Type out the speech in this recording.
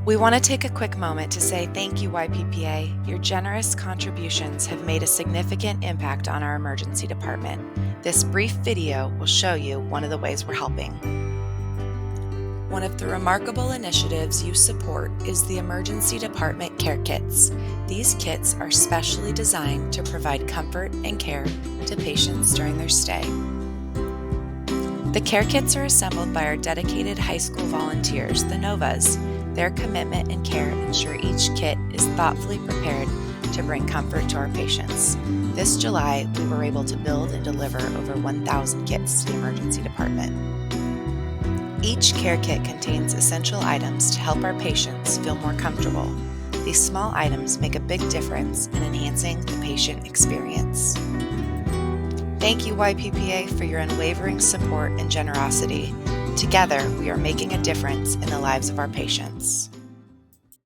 We want to take a quick moment to say thank you, YPPA. Your generous contributions have made a significant impact on our emergency department. This brief video will show you one of the ways we're helping. One of the remarkable initiatives you support is the Emergency Department Care Kits. These kits are specially designed to provide comfort and care to patients during their stay. The Care Kits are assembled by our dedicated high school volunteers, the Novas. Their commitment and care ensure each kit is thoughtfully prepared to bring comfort to our patients. This July, we were able to build and deliver over 1,000 kits to the emergency department. Each care kit contains essential items to help our patients feel more comfortable. These small items make a big difference in enhancing the patient experience. Thank you, YPPA, for your unwavering support and generosity. Together, we are making a difference in the lives of our patients.